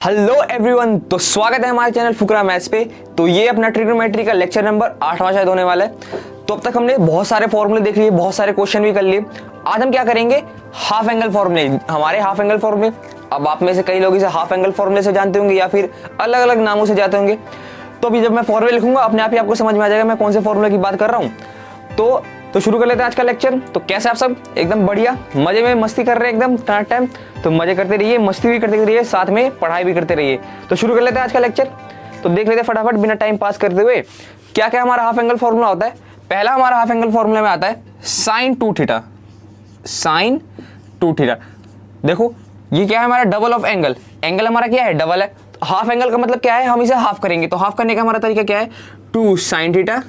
Hello everyone, तो स्वागत है हमारे चैनल फुकरा मैथ्स पे। तो ये अपना ट्रिग्नोमेट्री का लेक्चर नंबर 8वां शायद होने वाला है। तो अब तक हमने बहुत सारे फॉर्मूले देख लिए, बहुत सारे क्वेश्चन भी कर लिए। आज हम क्या करेंगे, हाफ एंगल फॉर्मूले। हमारे हाफ एंगल फॉर्मूले, अब आप में से कई लोग इसे हाफ एंगल फॉर्मूले से जानते होंगे या फिर अलग अलग नामों से जानते होंगे। तो अभी जब मैं फॉर्मूले लिखूंगा अपने आप ही आपको समझ में आ जाएगा मैं कौन से फॉर्मूले की बात कर रहा हूँ। तो शुरू कर लेते हैं आज का लेक्चर। तो कैसे आप सब एकदम बढ़िया मजे में मस्ती कर रहे हैं एकदम टाइम, तो मजे करते रहिए, मस्ती भी करते रहिए, साथ में पढ़ाई भी करते रहिए। तो शुरू कर लेते हैं आज का लेक्चर। तो देख लेते हैं फटाफट बिना टाइम पास करते हुए क्या क्या हमारा हाफ एंगल फॉर्मूला होता है। पहला हमारा हाफ एंगल फॉर्मूला में आता है साइन 2 थीटा। साइन 2 थीटा, देखो ये क्या है हमारा डबल ऑफ एंगल। एंगल हमारा क्या है, डबल है। हाफ एंगल का मतलब क्या है, हम इसे हाफ करेंगे। तो हाफ करने का हमारा तरीका क्या है, 2 sine theta,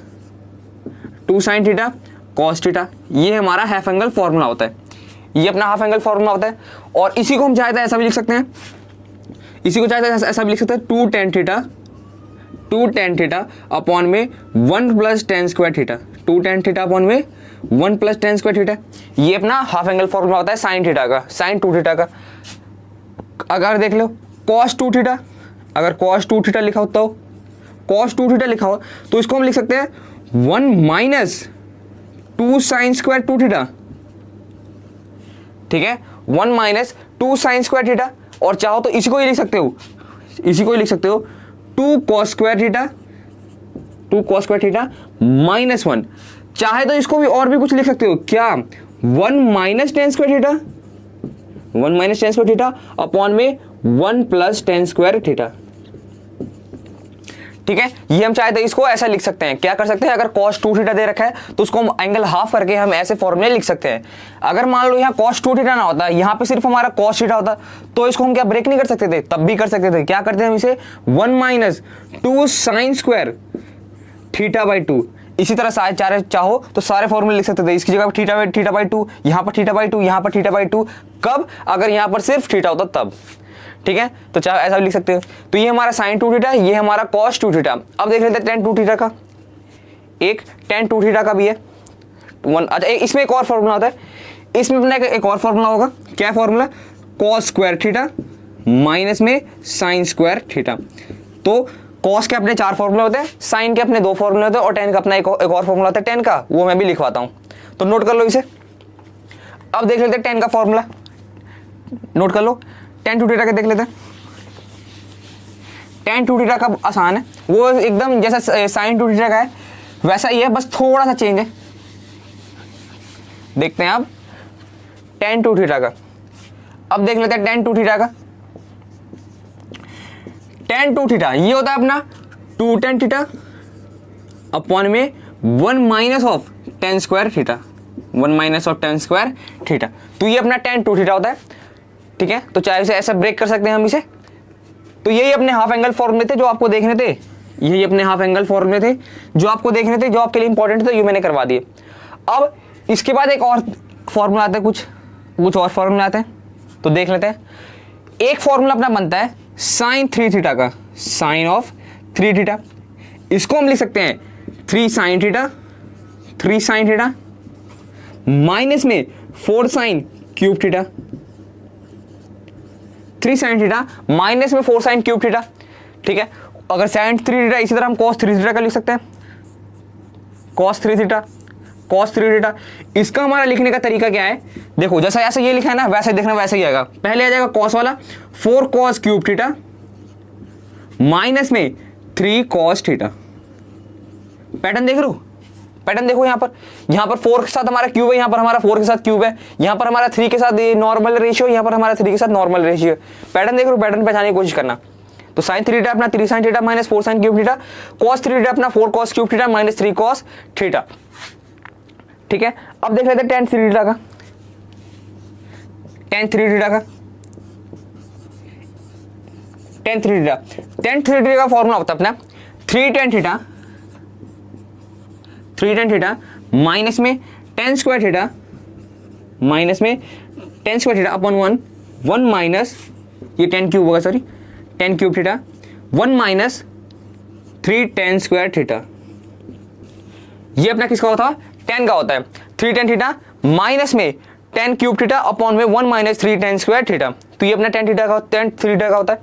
2 sine theta cos theta. ये हमारा हाफ एंगल फॉर्मूला होता है, ये अपना हाफ एंगल फॉर्मूला होता है। और इसी को हम चाहते हैं ऐसा भी लिख सकते हैं, इसी को चाहते हैं ऐसा भी लिख सकते हैं 2 tan theta, 2 tan theta upon में 1 plus tan square theta, 2 tan theta upon में 1 प्लस tan स्क्वायर थीटा। ये अपना हाफ एंगल फॉर्मूला होता है साइन थीटा का, साइन 2 थीटा का। अगर देख लो cos 2 थीटा, अगर cos 2 थीटा लिखा होता हो, cos 2 थीटा लिखा हो तो इसको हम लिख सकते हैं 1 माइनस 2 साइन स्क्वायर 2 थीटा। ठीक है, 1 माइनस 2 साइन स्क्वायर थीटा। और चाहो तो इसी को ही लिख सकते हो, इसी को ही लिख सकते हो 2 cos square theta, 2 cos square theta minus 1। चाहे तो इसको भी और भी कुछ लिख सकते हो, क्या 1 minus tan square theta, 1 minus tan square theta upon में 1 प्लस tan स्क्वायर थीटा। ठीक है, ये हम चाहे तो इसको ऐसा लिख सकते हैं। क्या कर सकते हैं, अगर cos 2 थीटा दे रखा है तो उसको हम एंगल हाफ करके हम ऐसे फॉर्मूले लिख सकते हैं। अगर मान लो यहाँ cos 2 थीटा ना होता, यहाँ पे सिर्फ हमारा cos थीटा होता, तो इसको हम क्या ब्रेक नहीं कर सकते थे, तब भी कर सकते थे। क्या करते हैं हम इसे 1 minus 2 sine square theta by 2। इसी तरह सारे चाहो तो सारे फॉर्मूले लिख सकते थे। इसकी जगह थीटा बाई 2, यहाँ पर थीटा बाई 2, यहाँ पर थीटा बाई 2। कब, अगर यहाँ पर सिर्फ थीटा होता तब। ठीक है, तो चाहे ऐसा भी लिख सकते हो। तो ये हमारा साइन 2 थीटा, ये हमारा cos 2 थीटा। अब देख लेते हैं tan 2 थीटा का, एक tan 2 थीटा का भी है 1। अच्छा, इसमें एक और फॉर्मूला होता है, इसमें अपना एक और फॉर्मूला होगा। क्या formula, cos square theta minus में साइन स्क्वायर थीटा। तो cos के अपने 4 फॉर्मूले होते हैं, साइन के अपने 2 फॉर्मूले होते हैं और tan का अपना एक और फॉर्मूला होता है tan का, वो मैं भी लिखवाता हूँ। तो नोट कर लो इसे। अब देख लेते हैं tan का फॉर्मूला, नोट कर लो। tan 2 थीटा का देख लेते हैं। tan 2 थीटा का आसान है, वो एकदम जैसा sin 2 थीटा का है वैसा ही है, बस थोड़ा सा चेंज है। देखते हैं अब tan 2 थीटा का। अब देख लेते हैं tan 2 थीटा का। tan 2 थीटा ये होता है अपना 2 tan थीटा अपॉन में 1 minus of tan square theta, 1 minus of tan square theta. तो ये अपना tan 2 थीटा होता है। ठीक है, तो चाहे इसे ऐसा ब्रेक कर सकते हैं हम इसे। तो यही अपने हाफ एंगल फॉर्मूले थे जो आपको देखने थे, यही अपने हाफ एंगल फॉर्मूले थे जो आपको देखने थे, जो आपके लिए इंपॉर्टेंट थे, ये मैंने करवा दिए। अब इसके बाद एक और फॉर्मूला आता है, कुछ और फॉर्मूला आते हैं, तो देख लेते हैं। एक फॉर्मूला अपना बनता है साइन 3 थीटा का, साइन ऑफ 3 थीटा। इसको हम लिख सकते हैं 3 sine theta, 3 sine theta minus में 4 sine cube theta, 3 sine theta minus में 4 साइन क्यूब थीटा। ठीक है, अगर साइन 3 थीटा इसी तरह हम cos 3 थीटा का लिख सकते हैं, cos 3 थीटा, cos 3 थीटा। इसका हमारा लिखने का तरीका क्या है, देखो जैसा ऐसे ये लिखा है ना वैसे ही देखना, वैसे ही आएगा। पहले आ जाएगा cos वाला 4 cos क्यूब थीटा माइनस में 3 cos थीटा। पैटर्न देख लो, पैटर्न देखो, यहाँ पर 4 के साथ हमारा क्यूब है, यहाँ पर हमारा 4 के साथ क्यूब है, यहाँ पर हमारा 3 के साथ नॉर्मल रेशियो, यहाँ पर हमारा 3 के साथ नॉर्मल रेशियो। पैटर्न देख लो, पैटर्न पहचानने की कोशिश करना। तो साइन 3 थीटा अपना 3 sine theta minus 4 sine cube theta, cos 3 theta अपना 4 cos cube theta minus 3 cos theta. ठीक है, अब देख लेते हैं tan 3 थीटा का, tan 3 थीटा का, tan 3 थीटा, tan 3 थीटा का फॉर्मूला होता है अपना 3 tan theta, 3 tan theta minus में tan स्क्वायर थीटा, माइनस में tan square theta upon 1 minus ये tan क्यूब होगा, sorry tan cube theta 1 minus 3 tan square theta. ये अपना किसका होता है, tan का होता है। 3 tan थीटा माइनस में tan क्यूब थीटा अपॉन में 1 माइनस 3 tan स्क्वायर थीटा। तो ये अपना tan थीटा का, tan 3 थीटा का होता है।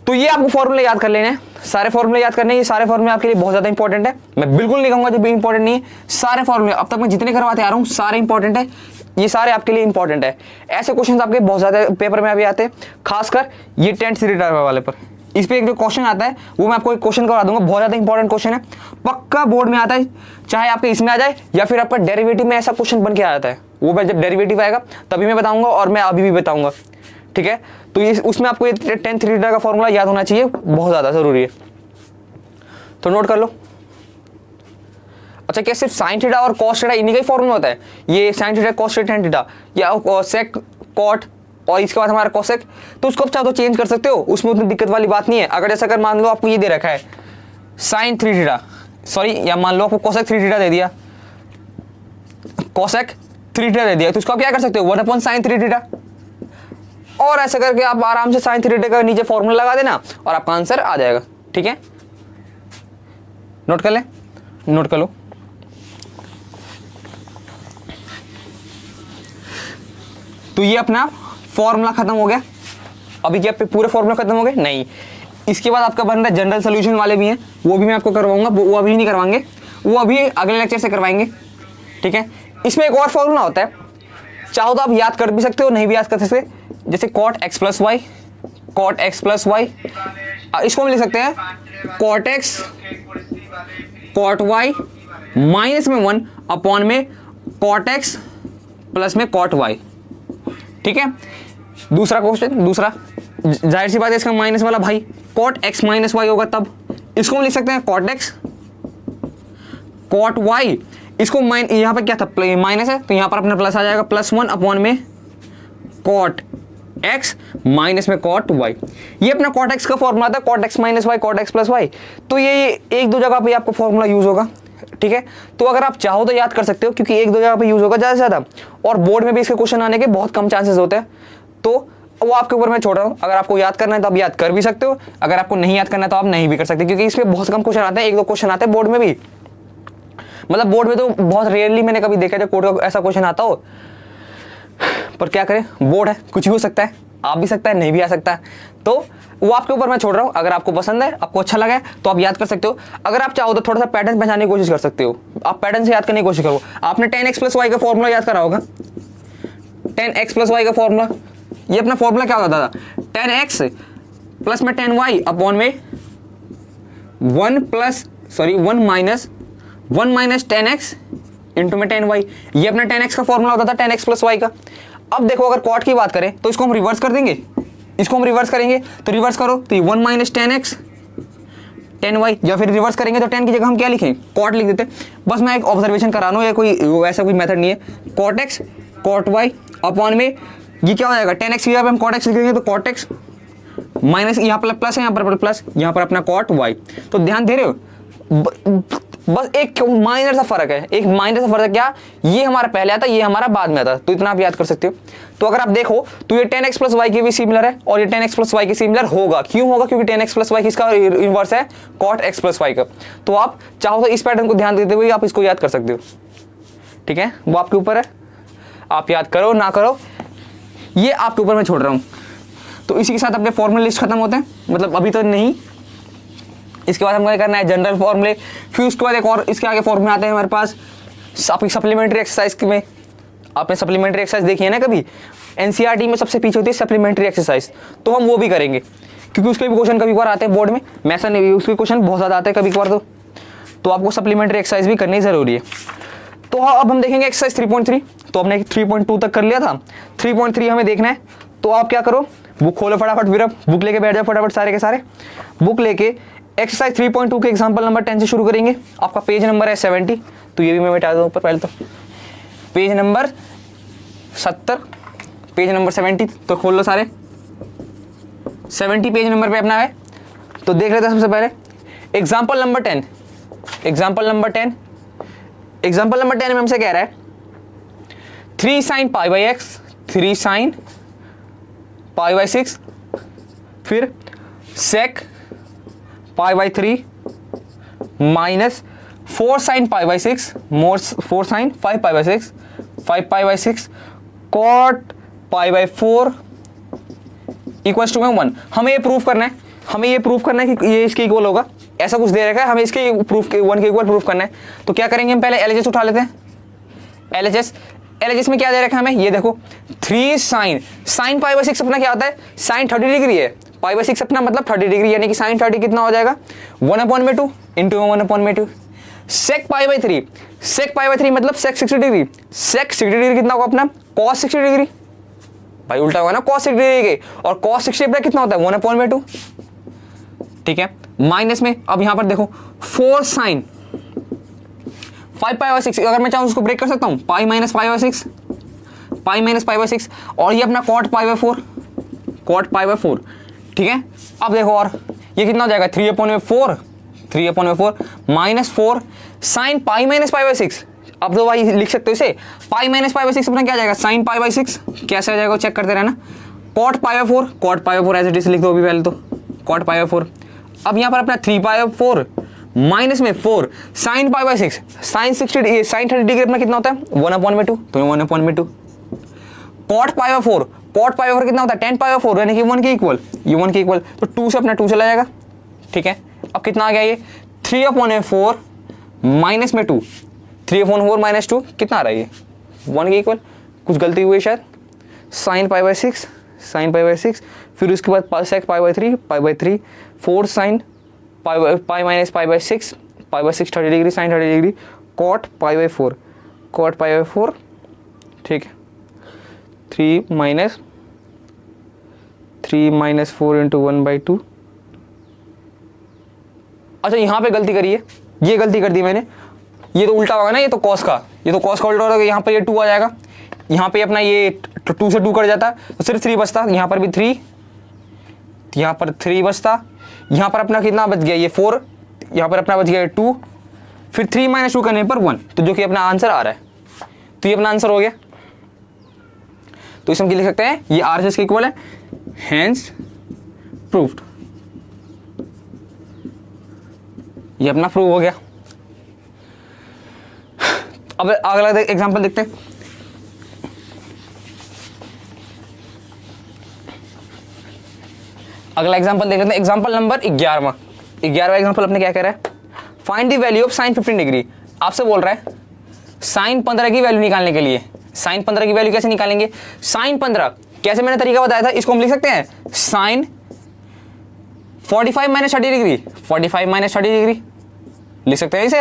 तो ये आपको फॉर्मूले याद कर लेने हैं, सारे फॉर्मूले याद करने हैं। ये सारे फॉर्मूले आपके लिए बहुत ज़्यादा इंपॉर्टेंट है, मैं बिल्कुल नहीं कहूँगा जो भी इंपॉर्टेंट नहीं है। सारे फॉर्मूले अब तक मैं जितने करवाते आ रहा हूँ सारे इंपॉर्टेंट है, ये सारे आपके लिए इंपॉर्टेंट है। ऐसे क्वेश्चन आपके बहुत ज़्यादा पेपर में अभी आते हैं, खासकर ये 10th रीडर वाले पर। इस पे एक जो क्वेश्चन आता है वो मैं आपको एक क्वेश्चन करवा दूंगा, बहुत ज़्यादा इंपॉर्टेंट क्वेश्चन है, पक्का बोर्ड में आता है, चाहे आपके इसमें आ जाए या फिर आपका डेरिवेटिव में ऐसा क्वेश्चन बन के आ जाता है। वो मैं जब डेरिवेटिव आएगा तभी मैं बताऊंगा, और मैं अभी भी बताऊंगा, ठीक है। तो ये उसमें आपको 10th रीडर का फॉर्मूला याद होना चाहिए, बहुत ज़्यादा ज़रूरी है, तो नोट कर लो। अच्छा, क्या सिर्फ साइन थीटा और कॉस थीटा इन्हीं का ही फॉर्मूला होता है? ये sine theta cos theta theta या सेक कॉट और इसके बाद हमारा कोसेक, तो उसको आप चाहो तो चेंज कर सकते हो, उसमें उतनी दिक्कत वाली बात नहीं है। अगर जैसा अगर मान लो आपको ये दे रखा है साइन 3 थीटा, सॉरी, या मान लो आपको कोसेक 3 थीटा दे दिया, कोसेक 3 थीटा दे दिया, तो उसको आप क्या कर सकते हो 1/sin 3 थीटा, और ऐसा करके आप आराम से साइन 3 थीटा का नीचे फॉर्मूला लगा देना और आपका आंसर आ जाएगा, ठीक है। नोट कर ले, नोट कर लो। तो ये अपना फॉर्मूला खत्म हो गया। अभी क्या पूरे फॉर्मूला खत्म हो गए? नहीं, इसके बाद आपका बन रहा है जनरल सोल्यूशन वाले भी हैं, वो भी मैं आपको करवाऊंगा, वो अभी नहीं करवाएंगे, वो अभी अगले लेक्चर से करवाएंगे, ठीक है। इसमें एक और फॉर्मूला होता है, चाहो तो आप याद कर भी सकते हो, नहीं भी याद कर सकते, जैसे cot x plus y, cot x plus y, इसको हम लिख सकते हैं cot x cot y minus में 1 अपॉन में cot x प्लस में cot y, ठीक है। दूसरा क्वेश्चन, दूसरा जाहिर सी बात है इसका माइनस वाला भाई cot x माइनस वाई होगा, तब इसको हम लिख सकते हैं cot x cot y, इसको यहाँ पर क्या था माइनस है तो यहाँ पर अपना प्लस आ जाएगा, +1 अपॉन में cot x माइनस में cot y। ये अपना cot x का फॉर्मूला था, cot x minus y cot x plus y, तो ये एक दो जगह पे आपको फॉर्मूला यूज होगा, ठीक है। तो अगर आप चाहो तो याद कर सकते हो, क्योंकि एक दो जगह पे यूज होगा ज़्यादा से ज़्यादा, और बोर्ड में भी इसके क्वेश्चन आने के बहुत कम चांसेस होते हैं, तो वो आपके ऊपर मैं छोड़ रहा हूँ। अगर आपको याद करना है तो आप याद कर भी सकते हो, अगर आपको नहीं याद करना है तो आप नहीं भी कर सकते, क्योंकि इसमें बहुत कम क्वेश्चन आते हैं, एक दो क्वेश्चन आते हैं बोर्ड में भी, मतलब बोर्ड में तो बहुत रेयरली मैंने कभी देखा जब कोड का ऐसा क्वेश्चन आता हो, पर क्या करें, बोर्ड है, कुछ भी हो सकता है, आ भी सकता है, नहीं भी आ सकता है, तो वो आपके ऊपर मैं छोड़ रहा हूँ। अगर आपको पसंद है, आपको अच्छा लगा है, तो आप याद कर सकते हो। अगर आप चाहो तो थोड़ा सा पैटर्न पहचानने की कोशिश कर सकते हो, आप पैटर्न से याद करने की कोशिश करो। आपने 10x प्लस वाई का फॉर्मूला याद करा होगा, 10x प्लस वाई का फॉर्मूला, ये अपना फॉर्मूला क्या होता था, 10x प्लस में 10y अपॉन में 1 माइनस 10x इंटू में 10y, ये अपना 10x का फॉर्मूला होता था 10x प्लस वाई का। अब देखो, अगर कॉट की बात करें तो इसको हम रिवर्स कर देंगे, इसको हम रिवर्स करेंगे, तो रिवर्स करो तो ये 1 माइनस 10x 10y, या फिर रिवर्स करेंगे तो 10 की जगह हम क्या लिखें, कॉट लिख देते। बस मैं एक ऑब्जर्वेशन करा रहा हूँ, या कोई ऐसा कोई मेथड नहीं है। Cot x cot y upon में ये क्या हो जाएगा, 10x की जगह हम कॉट x लिखेंगे तो कॉट x माइनस यहाँ पर प्लस है, यहाँ पर प्लस, यहाँ पर अपना कॉट y। तो ध्यान दे रहे हो, बस एक माइनर सा फर्क है, एक माइनर सा फर्क है, क्या ये हमारा पहले आता, ये हमारा बाद में आता, तो इतना आप याद कर सकते हो। तो अगर आप देखो तो ये 10x प्लस वाई की भी सिमिलर है, और ये 10x प्लस वाई की सिमिलर होगा, क्यों होगा, क्योंकि 10x प्लस वाई किसका इनवर्स है, cot x प्लस वाई का। तो आप चाहो तो इस पैटर्न को ध्यान देते हुए आप इसको याद कर सकते हो, ठीक है, वो आपके ऊपर है, आप याद करो ना करो, ये आपके ऊपर मैं छोड़ रहा हूँ। तो इसी के साथ अपने फॉर्मूला लिस्ट खत्म होते हैं, मतलब अभी तो नहीं, इसके बाद हमको क्या करना है, जनरल फॉर्मूले, फिर उसके बाद एक और इसके आगे फॉर्मूले आते हैं हमारे पास आपकी सप्लीमेंट्री एक्सरसाइज में। आपने सप्लीमेंट्री एक्सरसाइज देखी है ना कभी, एनसीईआरटी में सबसे पीछे होती है सप्लीमेंट्री एक्सरसाइज, तो हम वो भी करेंगे, क्योंकि उसके भी क्वेश्चन कभी बार आते हैं बोर्ड में, मैं ऐसा नहीं, उसके क्वेश्चन बहुत ज़्यादा आते हैं कभी कभार, तो आपको सप्लीमेंट्री एक्सरसाइज भी करनी ज़रूरी है। तो अब हम देखेंगे एक्सरसाइज 3.3, तो हमने 3.2 तक कर लिया था, 3.3 हमें देखना है। तो आप क्या करो, बुक खोलो फटाफट, फिर बुक लेके बैठ जाओ फटाफट, सारे के सारे बुक लेके एक्सरसाइज 3.2 के एग्जांपल नंबर 10 से शुरू करेंगे। आपका पेज नंबर है 70, तो ये भी मैं मिटा दूँ ऊपर, पहले तो पेज नंबर 70, पेज नंबर 70, तो खोल लो सारे, 70 पेज नंबर पे अपना है। तो देख लेते हैं सबसे पहले example number 10, example number 10, example number 10 में हमसे कह रहा है 3 sin pi by x, 3 sin pi by 6, फिर sec pi by 3 minus 4 sin pi by 6 more 4 sin 5 pi by 6, 5 pi by 6 cot pi by 4 equals to में 1। हमें ये proof करना है हमें ये प्रूफ करना है कि ये इसके इक्वल होगा, ऐसा कुछ दे रखा है, हमें इसके प्रूफ के 1 के इक्वल प्रूफ करना है। तो क्या करेंगे हम पहले LHS उठा लेते हैं। LHS में क्या दे रखा है हमें, ये देखो 3 sin π/6 अपना क्या आता है, sin 30 डिग्री है, π/6 अपना मतलब 30 डिग्री, यानी कि sin 30 कितना हो जाएगा 1/2 इंटू 1/2 sec π/3 मतलब sec 60 डिग्री, sec 60 डिग्री कितना होगा अपना cos 60 डिग्री, भाई उल्टा होगा ना cos 60 डिग्री के, और cos 60 अपना कितना होता है 1/2, ठीक है। माइनस में अब यहां पर देखो 4 sin 5 π/6, अगर मैं चाहूं उसको ब्रेक कर सकता हूं, पाई माइनस π/6, और ये अपना cot π/4, ठीक है। अब देखो और ये कितना हो जाएगा 3/4 माइनस 4 sin π/6। अब तो भाई लिख सकते हो इसे π/6 अपना क्या आ जाएगा sin π/6, कैसे आ जाएगा चेक करते रहना, cot π/4 एज इट इज लिख दो अभी पहले तो cot π/4। अब यहाँ पर अपना 3/4 माइनस में 4 sin π/6, sin 30 डिग्री अपना कितना होता है 1/2, तो 1/2 cot π/4 कितना होता है 10/4, यानी कि 1 के इक्वल, ये 1 के इक्वल, तो 2 से अपना 2 चला जाएगा, ठीक है। अब कितना आ गया ये 3/4 माइनस में 2, 3/4 माइनस 2 कितना आ रहा है ये 1 के इक्वल, कुछ गलती हुई शायद, sin π/6, फिर उसके बाद sec π/3 4 sin π/6 30 degree sin 30 degree cot π/4, ठीक है। 3 माइनस 4 इंटू 1/2। अच्छा यहाँ पे गलती करी है, ये गलती कर दी मैंने, ये तो उल्टा होगा ना, ये तो cos का उल्टा होगा, यहाँ पर ये 2 आ जाएगा, यहाँ पे अपना ये 2 से 2 कट जाता तो सिर्फ 3 बचता, यहाँ पर भी 3, यहाँ पर 3 बचता, यहाँ पर अपना कितना बच गया ये 4, यहाँ पर अपना बच गया 2, फिर 3 - 2 करने पर 1, तो जो कि अपना आंसर आ रहा है, तो ये अपना आंसर हो गया। तो इसे हम क्या लिख सकते हैं, ये RHS के इक्वल है, हेंस प्रूव्ड, ये अपना प्रूव हो गया। अब अगला एग्जांपल देखते हैं। अगला एग्जांपल देख लेते हैं, एग्जांपल नंबर 11वां एग्जांपल अपने क्या कह रहा है, find the value of sin 15 degree. आपसे बोल रहा है sin 15 की वैल्यू निकालने के लिए, sin 15 की वैल्यू कैसे निकालेंगे, sin 15 कैसे मैंने तरीका बताया था, इसको हम लिख सकते हैं sin 45 - 30 डिग्री, 45 - 30 डिग्री लिख सकते हैं, इसे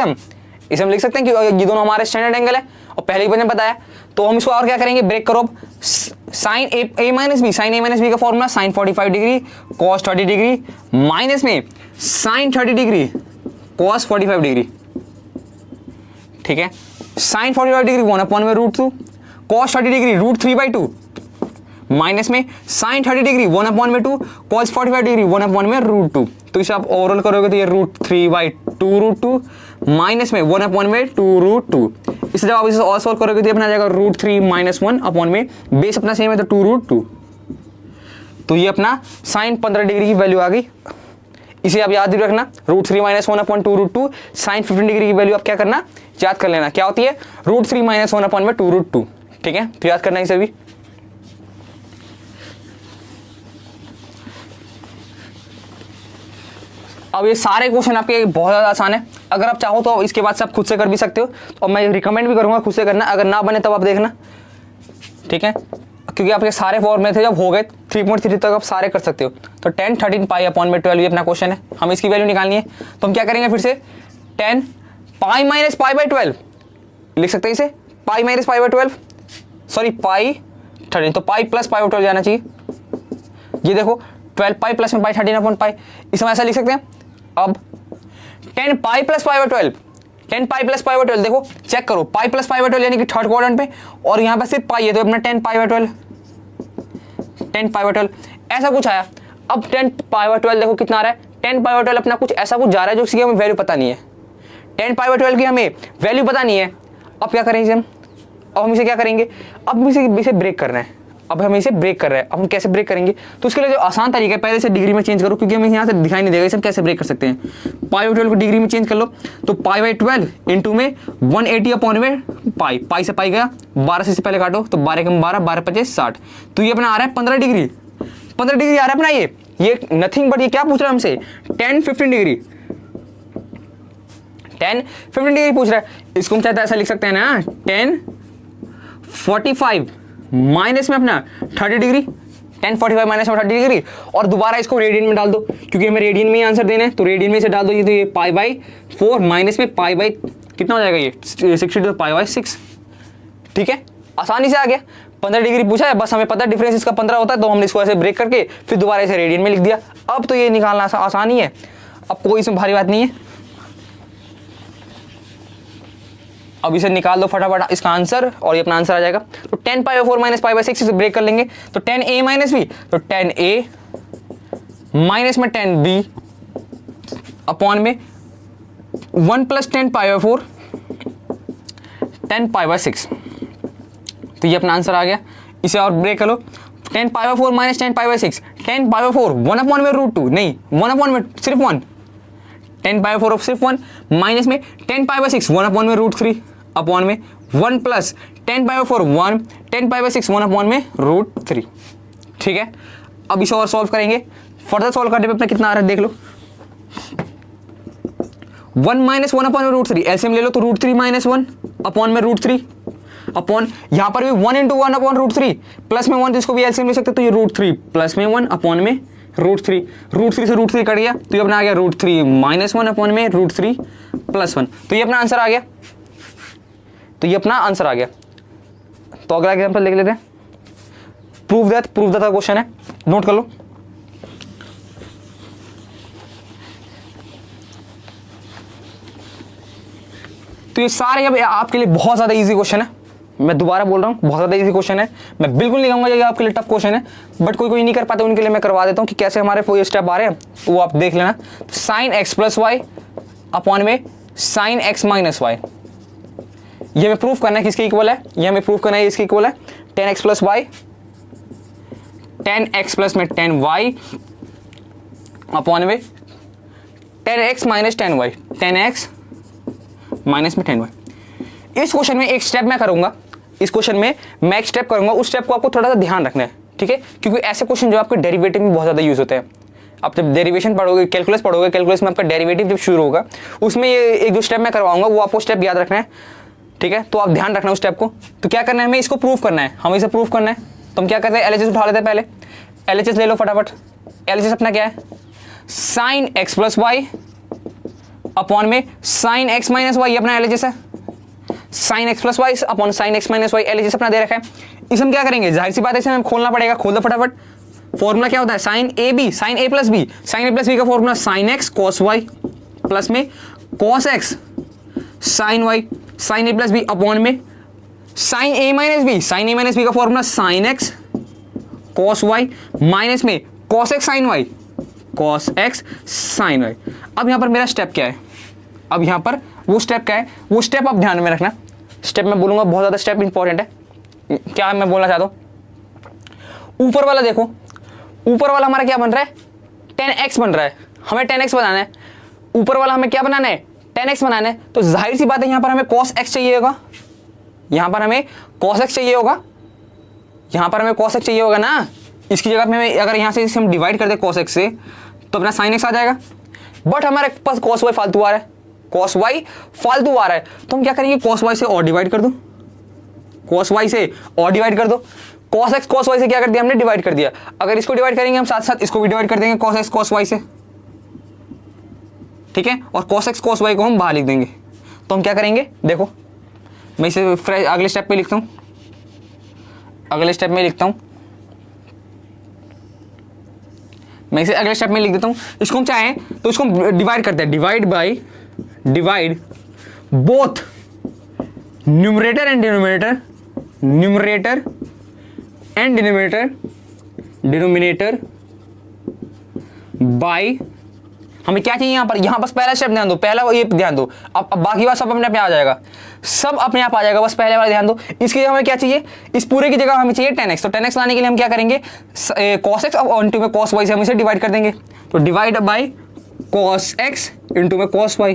हम लिख सकते हैं कि ये दोनों हमारे स्टैंडर्ड एंगल है, और पहले ही मैंने बताया। तो हम इसको और क्या करेंगे, ब्रेक करो, sin a - b का formula sin 45 degree cos 30 degree minus में sin 30 डिग्री cos 45 डिग्री, ठीक है। sin 45 degree 1/√2, cos 30 degree √3/2 minus में sin 30 डिग्री 1/2 cos 45 डिग्री 1/√2। तो इसे आप ओवरऑल करोगे तो ये √3/2√2 माइनस में 1/2√2। इसे जब आप इसे और सॉल्व करोगे तो ये अपना जाएगा √3 - 1 बेस अपना सेम है तो 2√2। तो ये अपना sin 15 डिग्री की वैल्यू आ गई। इसे आप याद रखना, √3 - 1/2√2 sin 15 डिग्री की वैल्यू आप क्या करना, याद कर लेना, क्या होती है √3 - 1/2√2, ठीक है। तो याद करना इसे भी। अब ये सारे क्वेश्चन आपके बहुत ज़्यादा आसान है, अगर आप चाहो तो इसके बाद से आप खुद से कर भी सकते हो, और मैं रिकमेंड भी करूँगा खुद से करना, अगर ना बने तब आप देखना, ठीक है। क्योंकि आपके सारे फॉर्मूले थे जब हो गए 3.3 तक आप सारे कर सकते हो। तो 10 13 π/12 ये अपना क्वेश्चन है, हम इसकी वैल्यू निकालनी है। तो हम क्या करेंगे, फिर से 10 π - π/12 लिख सकते हैं इसे, π - π/12 सॉरी π13, तो π + π/12 जाना चाहिए। ये देखो 12 π प्लस में पाई 13/π, इसे हम ऐसा लिख सकते हैं। अब 10 π + π/12, 10 π + π/12 देखो चेक करो, π + π/12 यानी कि थर्ड क्वाड्रेंट पे, और यहाँ पर सिर्फ पाई है तो अपना 10 π/12 ऐसा कुछ आया। अब 10 π/12 देखो कितना आ रहा है, 10 π/12 अपना कुछ ऐसा कुछ जा रहा है जो हमें वैल्यू पता नहीं है, 10 π/12 की हमें वैल्यू पता नहीं है। अब क्या करेंगे हम, अब हम इसे क्या करेंगे, अब इसे ब्रेक करना है। अब हम इसे ब्रेक कर रहे हैं, अब हम कैसे ब्रेक करेंगे, तो उसके लिए जो आसान तरीका है, पहले से डिग्री में चेंज करो, क्योंकि हमें यहाँ से दिखाई नहीं देगा इसे हम कैसे ब्रेक कर सकते हैं। π/12 को डिग्री में चेंज कर लो, तो π/12 इंटू में 180/पाई, पाई से पाई गया, 12 से पहले काटो तो 12 × 12 12 × 25 60, तो ये अपना आ रहा है 15 डिग्री, 15 डिग्री आ रहा है अपना ये। ये नथिंग बट ये क्या पूछ रहा है हमसे, 10 15 डिग्री, 10 15 डिग्री पूछ रहा है। इसको हम चाहते ऐसा लिख सकते हैं ना, 10 45 माइनस में अपना 30 डिग्री, 10 45 माइनस में 30 डिग्री, और दोबारा इसको रेडियन में डाल दो क्योंकि हमें रेडियन में ही आंसर देना है, तो रेडियन में से डाल दो। ये तो ये π/4 माइनस में π/ कितना हो जाएगा, ये 60 तो π/6। ठीक है, आसानी से आ गया। 15 डिग्री पूछा है, बस हमें पता है डिफरेंस इसका 15 होता है, तो हमने इसको ऐसे ब्रेक करके फिर दोबारा ऐसे रेडियन में लिख दिया। अब तो ये निकालना आसान ही है, अब कोई इसमें भारी बात नहीं है। अब इसे निकाल दो फटाफट इसका आंसर, और ये अपना आंसर आ जाएगा। तो 10π/4 माइनस π/6 इसे ब्रेक कर लेंगे, तो 10a माइनस b, तो 10a माइनस में 10b अपॉन में 1 प्लस 10π/4 10π/6, तो ये अपना आंसर आ गया। इसे और ब्रेक कर लो, 10π/4 माइनस 10π/6, 10π/4 1 अपॉन में √2, नहीं 1 अपॉन में सिर्फ 1, 10π/4 ऑफ सिर्फ 1 माइनस में 10π/6 1 अपॉन में √3 अपॉन में 1 प्लस 10π/4 1 10π/6 1 अपॉन में √3। ठीक है, अब इसे और सॉल्व करेंगे। फर्दर सॉल्व करने पे अपना कितना आ रहा है देख लो, 1 माइनस 1 अपॉन में √3, एलसीएम ले लो तो √3 माइनस 1 अपॉन में √3 अपॉन, यहाँ पर भी 1 इंटू 1 अपॉन √3 प्लस में 1, तो इसको भी एलसीएम ले सकते, तो ये √3 प्लस में 1 अपॉन में √3, √3 से √3 कट गया, तो ये अपना आ गया √3 माइनस 1 अपॉन में √3 प्लस 1, तो ये अपना आंसर आ गया। तो ये अपना आंसर आ गया। तो अगला एग्जांपल लिख लेते हैं, प्रूव दैट का क्वेश्चन है, नोट कर लो। तो ये सारे अब आपके लिए बहुत ज्यादा इजी क्वेश्चन है, मैं दोबारा बोल रहा हूँ, बहुत ज्यादा इजी क्वेश्चन है। मैं बिल्कुल नहीं कहूंगा ये आपके लिए टफ क्वेश्चन है, बट कोई नहीं कर पाते उनके लिए मैं करवा देता हूँ कि कैसे हमारे वो स्टेप आ रहे हैं, वो आप देख लेना। Sine x plus y upon में साइन एक्स माइनस वाई, ये हमें प्रूफ करना है किसके इक्वल है, ये हमें प्रूफ करना है इसके इक्वल है 10x plus Y, 10x plus में 10y अपॉन में 10x minus 10y, 10x minus में 10y। इस क्वेश्चन में एक स्टेप मैं करूंगा, इस क्वेश्चन में मैं एक स्टेप करूंगा, उस स्टेप को आपको थोड़ा सा ध्यान रखना है, ठीक है, क्योंकि ऐसे क्वेश्चन जो आपके डेरिवेटिव में बहुत ज्यादा यूज होते हैं। आप जब डेरिवेशन पढ़ोगे, कैलकुलस पढ़ोगे, कैलकुलस में आपका डेरिवेटिव जब शुरू होगा, उसमें ये एक जो स्टेप मैं करवाऊंगा वो आपको स्टेप याद रखना है, ठीक है, तो आप ध्यान रखना उस स्टेप को। तो क्या करना है, हमें इसको प्रूव करना है, हमें इसे प्रूव करना है। तो हम क्या करते हैं, एलएचएस उठा लेते हैं, पहले एलएचएस ले लो फटाफट। एलएचएस अपना क्या है, sine x plus y upon में साइन एक्स माइनस वाई, अपना एलएचएस है। Sine x plus y upon sine x minus y, LHS अपना दे रखा है। इसे हम क्या करेंगे, जाहिर सी बात है, इसे हमें खोलना पड़ेगा, खोल दो फटाफट। फॉर्मूला क्या होता है, sine A B, sine A plus B, sine A plus B का formula sine X cos Y plus में cos X sine Y, sine A plus B upon में sine A minus B, sine A minus B का formula sine X cos Y minus में cos X sine Y, cos X sine Y. अब यहां पर मेरा step क्या है, अब यहां पर वो स्टेप क्या है, वो स्टेप आप ध्यान में रखना। स्टेप मैं बोलूंगा बहुत ज्यादा स्टेप इंपॉर्टेंट है। क्या मैं बोलना चाहता हूं, ऊपर वाला देखो, ऊपर वाला हमारा क्या बन रहा है, 10x बन रहा है, हमें 10x बनाना है। ऊपर वाला हमें क्या बनाना है, 10x बनाना है। तो जाहिर सी बात है यहां पर हमें cos x चाहिए होगा, यहां पर हमें cos x चाहिए होगा, यहां पर हमें cos x चाहिए होगा ना। इसकी जगह में अगर यहां से हम डिवाइड कर दे cos x से, तो अपना sin x आ जाएगा। बट हमारे पास cos y फालतू आ रहा है, cos y फालतू आ रहा है, तो हम क्या करेंगे, cos y से और डिवाइड कर दो, cos y से और डिवाइड कर दो। cos x cos y से क्या कर दिया हमने, डिवाइड कर दिया। अगर इसको डिवाइड करेंगे हम साथ साथ इसको भी डिवाइड कर देंगे cos x cos y से, ठीक है, और cos x cos y को हम बाहर लिख देंगे। तो हम क्या करेंगे, देखो मैं इसे अगले स्टेप पे लिखता हूं, अगले स्टेप में लिखता हूं, मैं इसे अगले स्टेप में लिख देता हूं। इसको हम चाहें तो इसको डिवाइड करते हैं, divide by, divide both numerator and denominator, numerator and denominator, denominator by, हमें क्या चाहिए यहां पर, यहां बस पहला स्टेप ध्यान दो, पहला ये ध्यान दो। अब बाकी बात सब अपने आप आ जाएगा, सब अपने आप आ जाएगा, बस पहले वाला ध्यान दो। इसकी जगह हमें क्या चाहिए, इस पूरे की जगह हमें चाहिए 10x। तो 10x लाने के लिए हम क्या करेंगे, cos x और इंटू में cos y से हम इसे डिवाइड कर देंगे। तो divide by cos x into में cos y,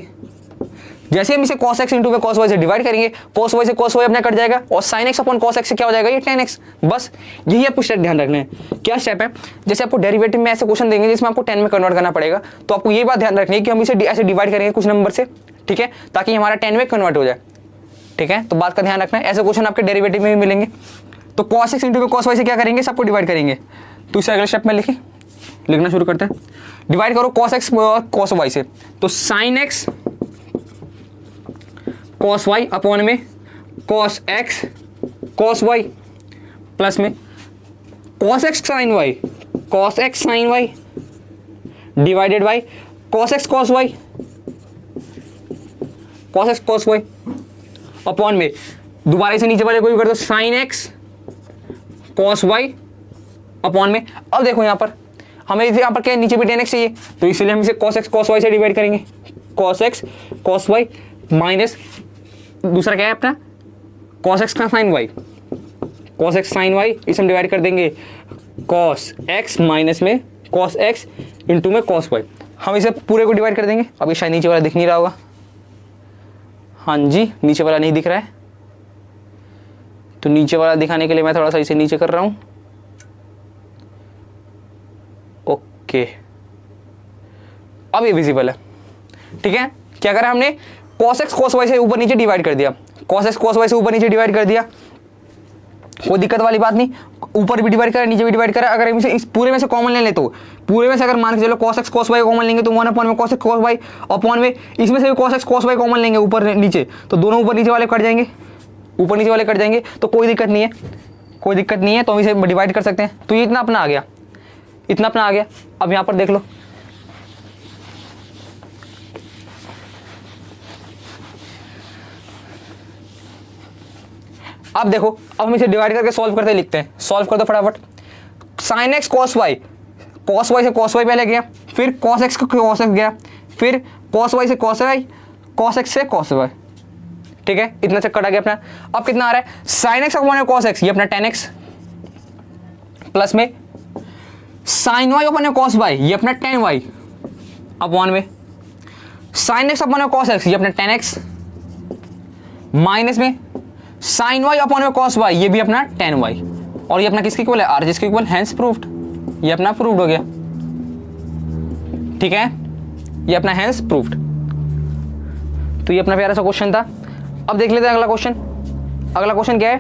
जैसे हम इसे cos x इंटू में cos y से डिवाइड करेंगे, cos y से cos y अपना कट जाएगा और sin x upon cos x से क्या हो जाएगा, ये tan x। बस यही आपको स्टेप ध्यान रखना है। क्या स्टेप है, जैसे आपको डेरिवेटिव में ऐसे क्वेश्चन देंगे जिसमें आपको 10 में कन्वर्ट करना पड़ेगा, तो आपको ये बात ध्यान रखनी है कि हम इसे ऐसे डिवाइड करेंगे कुछ नंबर से, ठीक है, ताकि हमारा 10 में कन्वर्ट हो जाए, ठीक है। तो बात का ध्यान रखना है, ऐसे क्वेश्चन आपके डेरिवेटिव में भी मिलेंगे। तो cos x इंटू में cos y से क्या करेंगे, सबको डिवाइड करेंगे। तो इसे अगले स्टेप में लिखना शुरू करते हैं। डिवाइड करो cos x और cos y से, तो sin x cos y upon में cos x cos y plus में cos x sin y divided by cos x cos y upon में दोबारा से नीचे वाले को भी कर दो sin x cos y upon में। अब देखो यहाँ पर हमें यहाँ पर क्या नीचे भी tan x चाहिए, तो इसलिए हम इसे cos x cos y से डिवाइड करेंगे। cos x cos y minus दूसरा क्या है अपना cos x का sin y, cos x sin y, इसे हम डिवाइड कर देंगे cos x माइनस में cos x इंटू में cos y। हम इसे पूरे को डिवाइड कर देंगे। अभी शायद नीचे वाला दिख नहीं रहा होगा, हाँ जी नीचे वाला नहीं दिख रहा है, तो नीचे वाला दिखाने के लिए मैं थोड़ा सा इसे नीचे कर रहा हूं। ओके, अब ये विजिबल है, ठीक है। क्या करा हमने, cos x cos y से ऊपर नीचे डिवाइड कर दिया, cos x cos y से ऊपर नीचे डिवाइड कर दिया, कोई दिक्कत वाली बात नहीं। ऊपर भी डिवाइड करा नीचे भी डिवाइड करा। अगर इस पूरे में से कॉमन ले ले तो पूरे में से अगर मान के चलो cos x cos y common लेंगे तो 1 अपॉन में cos x cos y upon में इसमें से भी cos x cos y common लेंगे ऊपर नीचे, तो दोनों ऊपर नीचे वाले कट जाएंगे, ऊपर नीचे वाले कट जाएंगे, तो कोई दिक्कत नहीं है, कोई दिक्कत नहीं है। तो हम इसे डिवाइड कर सकते हैं। तो ये इतना अपना आ गया, इतना अपना आ गया। अब यहाँ पर देख लो, अब देखो, अब हम इसे डिवाइड करके सॉल्व करते लिखते हैं। सॉल्व कर दो फटाफट। sin x cos y से cos y पहले गया, फिर cos x को cos x गया, फिर cos y से cos y, cos x से cos y, ठीक है। इतना चक्कर आ गया अपना। अब कितना आ रहा है, sin x upon cos x, ये अपना tan x, प्लस में sin y upon cos y, ये अपना tan y, अपॉन में sin x upon cos x, ये अपना tan x, माइनस में sin y upon cos y, ये भी अपना tan y, और ये अपना किसके इक्वल है, r जिसके इक्वल, हैंस प्रूव्ड, ये अपना प्रूव्ड हो गया, ठीक है। ये अपना हैंस प्रूव्ड। तो ये अपना प्यारा सा क्वेश्चन था। अब देख लेते हैं अगला क्वेश्चन। अगला क्वेश्चन क्या है,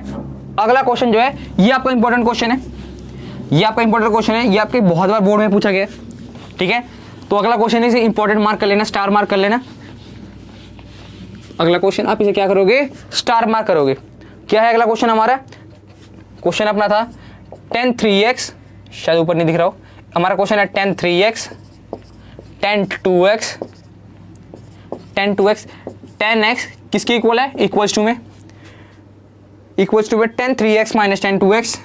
अगला क्वेश्चन जो है ये आपका इंपॉर्टेंट क्वेश्चन है, ये आपका इंपॉर्टेंट क्वेश्चन है, ये आपके बहुत बार बोर्ड में पूछा गया, ठीक है। तो अगला क्वेश्चन इसे इंपॉर्टेंट मार्क कर लेना, स्टार मार्क कर लेना। अगला क्वेश्चन आप इसे क्या करोगे, स्टार मार्क करोगे। क्या है अगला क्वेश्चन हमारा, क्वेश्चन अपना था tan 3x, शायद ऊपर नहीं दिख रहा हो, हमारा क्वेश्चन है tan 3x, tan 2x, tan x किसके इक्वल है, इक्वल्स टू में tan 3x minus tan 2x,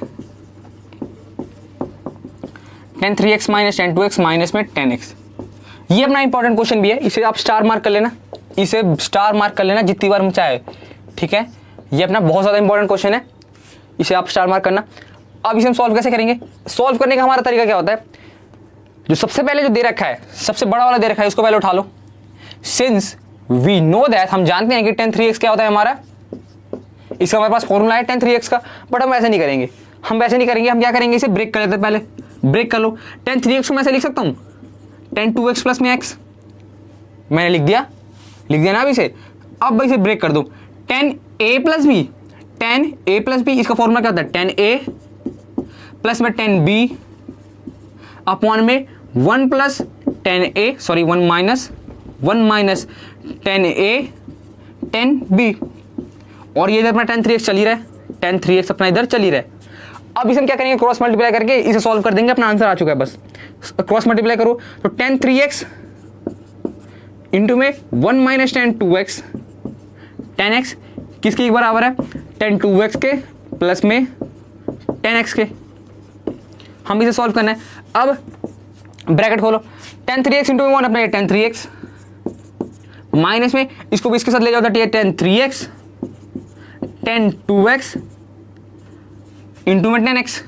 tan 3x minus tan 2x minus में tan x। ये अपना इंपॉर्टेंट क्वेश्चन भी है, इसे आप स्टार मार्क कर लेना, इसे स्टार मार्क कर लेना जितनी बार चाहे, ठीक है। ये अपना बहुत ज़्यादा इंपॉर्टेंट क्वेश्चन है, इसे आप स्टार मार्क करना। अब इसे हम सॉल्व कैसे करेंगे, सॉल्व करने का हमारा तरीका क्या होता है, जो सबसे पहले जो दे रखा है, सबसे बड़ा वाला दे रखा है, उसको पहले उठा लो। सिंस वी नो दैट, हम जानते हैं कि tan 3x क्या होता है हमारा, इसका हमारे पास फॉर्मूला है tan 3x का, बट हम ऐसे नहीं करेंगे, हम क्या करेंगे, इसे ब्रेक कर लेते हैं। पहले ब्रेक कर लो। tan 3x को मैं ऐसे लिख सकता हूँ tan 2x प्लस में x, मैंने लिख दिया ना अभी से। अब इसे ब्रेक कर दो, tan a प्लस b, इसका फॉर्मूला क्या होता है, tan a प्लस में tan b अपॉन में 1 plus tan a, sorry 1 minus tan a tan b, और ये इधर अपना tan 3x चल ही रहा है, tan 3x अपना इधर चल ही रहा है। अब इसे हम क्या करेंगे, क्रॉस मल्टीप्लाई करके इसे सॉल्व कर देंगे, अपना आंसर आ चुका है। बस क्रॉस मल्टीप्लाई करो तो tan 3x इंटू में 1 minus tan 2x, tan x किसके बराबर है, tan 2x के प्लस में tan x के। हम इसे सॉल्व करना है। अब ब्रैकेट खोलो, tan 3x इंटू में 1 अपना tan 3x, माइनस में इसको भी इसके साथ ले जाओ, तो tan 3x tan 2x into में tan x,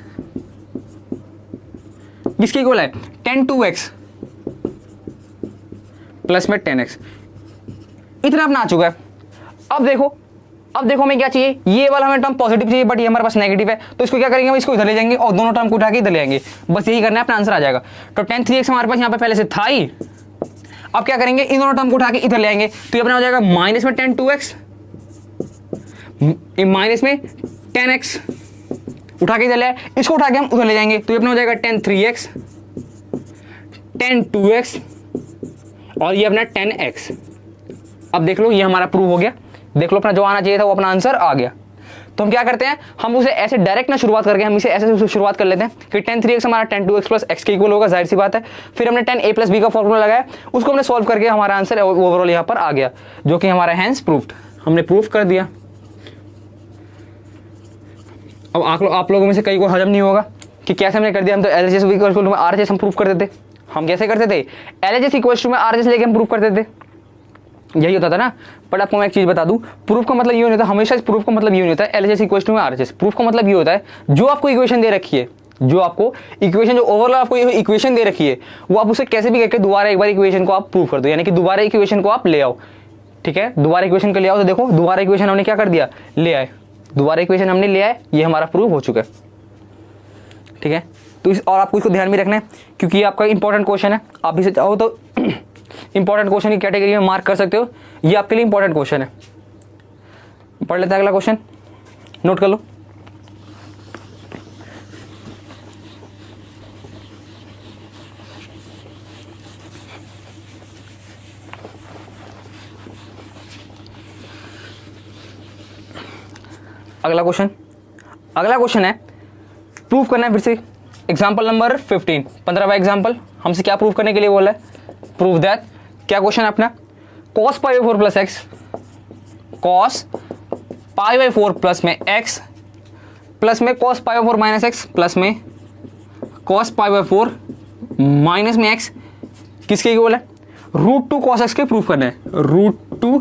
किसके इक्वल है, tan 2x प्लस में tan x। इतना अपना आ चुका है। अब देखो हमें क्या चाहिए, ये वाला हमें टर्म पॉजिटिव चाहिए बट ये हमारे पास नेगेटिव है, तो इसको क्या करेंगे, हम इसको इधर ले जाएंगे और दोनों टर्म को उठा के इधर ले आएंगे, बस यही करना है, अपना आंसर आ जाएगा। तो tan 3x हमारे पास यहाँ पे पहले से था ही, अब क्या करेंगे, इन दोनों टर्म को उठा के इधर ले आएंगे, तो ये अपना हो जाएगा माइनस में tan 2x, माइनस में tan x, उठा के इधर ले आए, इसको उठा के हम उधर ले जाएंगे, तो ये अपना हो जाएगा tan 3x, tan 2x और ये अपना tan x। अब देख लो ये हमारा प्रूव हो गया, देख लो अपना जो आना चाहिए था वो अपना आंसर आ गया। तो हम क्या करते हैं, हम उसे ऐसे डायरेक्ट ना शुरुआत करके हम इसे ऐसे शुरुआत कर लेते हैं कि tan 3x हमारा tan 2x प्लस x के इक्वल होगा, जाहिर सी बात है। फिर हमने tan a प्लस b का फॉर्मूला लगाया, उसको हमने सॉल्व करके हमारा आंसर ओवरऑल यहाँ पर आ गया, जो कि हमारा हैंस प्रूव्ड, हमने प्रूफ कर दिया। अब आप लोगों में से कई को हजम नहीं होगा कि कैसे हमने कर दिया, हम तो LHS इक्वल टू RHS हम प्रूफ करते थे। हम कैसे करते थे, LHS इक्वल टू में RHS लेके हम प्रूफ करते थे, यही होता था ना। बट आपको मैं एक चीज बता दूं, प्रूफ का मतलब ये नहीं होता, हमेशा प्रूफ का मतलब ये नहीं होता है LHS इक्वल टू में RHS। प्रूफ का मतलब ये होता है जो आपको इक्वेशन दे रखी है, जो आपको इक्वेशन, जो ओवरऑल आपको इक्वेशन दे रखी है, वो आप उसे कैसे भी करके दोबारा एक बार इक्वेशन को आप प्रूफ कर दो, यानी कि दोबारा इक्वेशन को आप ले आओ। ठीक है, दोबारा इक्वेशन को ले आओ, तो देखो दोबारा इक्वेशन हमने क्या कर दिया, ले आए, दोबारा इक्वेशन हमने ले आए, ये हमारा प्रूफ हो चुका है। ठीक है, तो और आपको इसको ध्यान में रखना है क्योंकि ये आपका इंपॉर्टेंट क्वेश्चन है, आप इसे चाहो तो इंपॉर्टेंट क्वेश्चन की कैटेगरी में मार्क कर सकते हो, ये आपके लिए इंपॉर्टेंट क्वेश्चन है। पढ़ लेते हैं अगला क्वेश्चन, नोट कर लो। अगला क्वेश्चन है, प्रूफ करना है फिर से एग्जांपल नंबर 15, 15वां एग्जांपल हमसे क्या प्रूफ करने के लिए बोला है, प्रूव दैट, क्या क्वेश्चन है अपना, cos pi by 4 plus x, cos pi by 4 plus में x प्लस में cos pi by 4 minus x plus में cos पाई बाई 4 माइनस में x किसके इक्वल है, √2 cos x के प्रूफ करना है, √2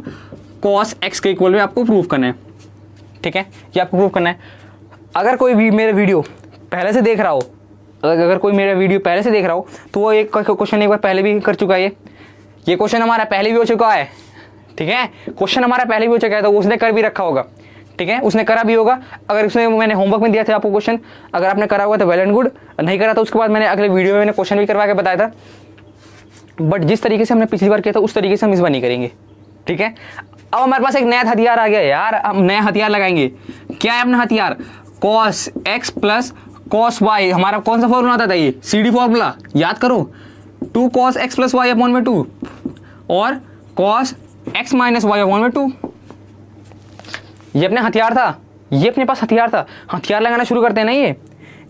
cos x के इक्वल में आपको प्रूफ करना है। ठीक है, ये आपको प्रूफ करना है। अगर कोई भी मेरा वीडियो पहले से देख रहा हो, अगर कोई मेरा वीडियो पहले से देख रहा हो तो वो एक क्वेश्चन एक बार पहले भी कर चुका है, ये क्वेश्चन हमारा पहले भी हो चुका है। ठीक है, क्वेश्चन हमारा पहले भी हो चुका है, तो उसने कर भी रखा होगा। ठीक है, उसने करा भी होगा, अगर उसने, मैंने होमवर्क में दिया था आपको क्वेश्चन, अगर आपने करा हुआ तो वेल एंड गुड, नहीं करा तो उसके बाद मैंने अगले वीडियो में मैंने क्वेश्चन भी करवा के बताया था। बट जिस तरीके से हमने पिछली बार किया था उस तरीके से हम इस बार नहीं करेंगे। ठीक है, अब हमारे पास एक नया हथियार आ गया यार, हम नया हथियार लगाएंगे। क्या है अपना हथियार, cos x plus cos y, हमारा कौन सा फॉर्मूला आता था, ये CD फॉर्मूला याद करो, 2 cos x plus y upon में 2 और cos x minus y upon में 2। ये अपने हथियार था, ये अपने पास हथियार था, हथियार लगाना शुरू करते हैं ना,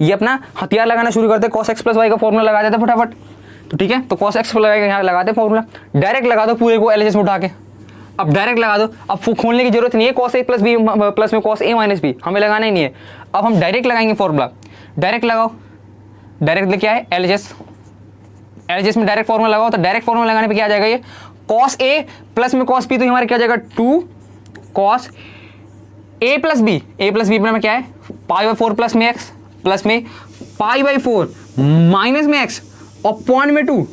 ये अपना हथियार लगाना शुरू करते हैं, cos x प्लस y का फॉर्मूला लगा देते फटाफट। तो ठीक है, तो cos x प्लस y का यहाँ लगाते फॉर्मूला, डायरेक्ट लगा दो पूरे को LHS में उठा के, अब डायरेक्ट लगा दो, अब खोलने की जरूरत नहीं है, cos a plus b plus में cos a माइनस बी हमें लगाना ही नहीं है, अब हम डायरेक्ट लगाएंगे फॉर्मूला, डायरेक्ट लगाओ, डायरेक्ट क्या है LHS में डायरेक्ट फॉर्मूला लगाओ, तो डायरेक्ट फॉर्मूला लगाने पे क्या आ जाएगा, ये cos a प्लस में cos b, तो हमारे क्या आ जाएगा 2 cos a प्लस बी में क्या है पाई बाई 4 प्लस में x प्लस में पाई बाई 4 माइनस में x और पॉइंट में 2,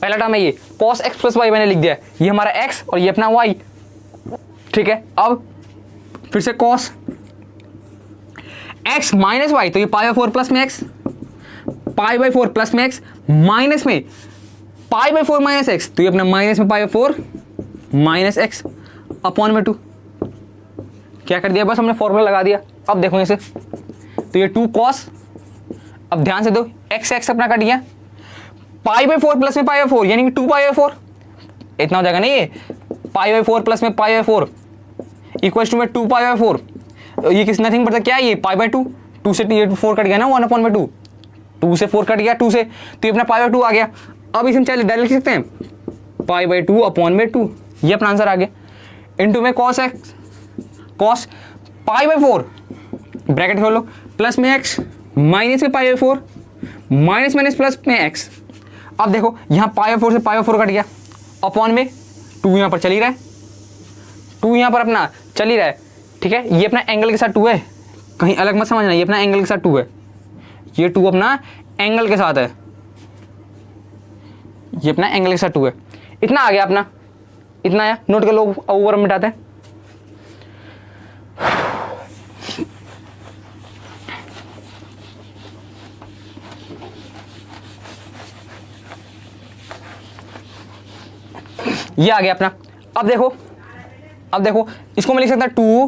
पहला टर्म है ये cos x प्लस y मैंने लिख दिया, ये हमारा x और ये अपना y। ठीक है, अब फिर से cos x माइनस y, तो ये पाई बाई 4 प्लस में x, पाई बाई 4 प्लस में x माइनस में पाई बाई 4 माइनस x, तो ये अपना माइनस में पाई बाई 4 माइनस x अपॉन में 2। क्या कर दिया, बस हमने फॉर्मूला लगा दिया। अब देखो इसे, तो ये 2 cos, अब ध्यान से दो x अपना कट गया, पाई बाई 4 प्लस में पाई बाई 4 यानी कि 2 पाई बाई 4, इतना हो जाएगा नहीं, ये पाई बाई 4 प्लस में पाई बाई 4 इक्वल टू में 2 पाई बाई 4, ये किस नथिंग पड़ता क्या है, ये पाई बाई 2 से 4 कट गया ना, 1 अपॉन में 2 से 4 कट गया 2 से, तो ये अपना पाई बाई 2 आ गया। अब इसे हम चलिए डायरेक्ट लिख सकते हैं पाई बाई 2 अपॉन में 2, ये अपना आंसर आ गया। इनटू में cos x, cos pi by 4 bracket खोलो प्लस में x माइनस में पाई बाई 4 माइनस माइनस प्लस में x। अब देखो यहाँ पाई बाई 4 से पाई बाई 4 कट गया, अपॉन में 2 यहाँ पर चल ही रहा है, 2 यहाँ पर अपना चल ही रहा है। ठीक है, ये अपना एंगल के साथ 2 है, कहीं अलग मत समझना, ये अपना एंगल के साथ 2 है, ये 2 अपना एंगल के साथ है, ये अपना एंगल के साथ 2 है, इतना आ गया अपना। इतना आया, नोट कर लो, ऊपर मिटाते हैं। ये आ गया अपना। अब देखो इसको मैं लिख सकता 2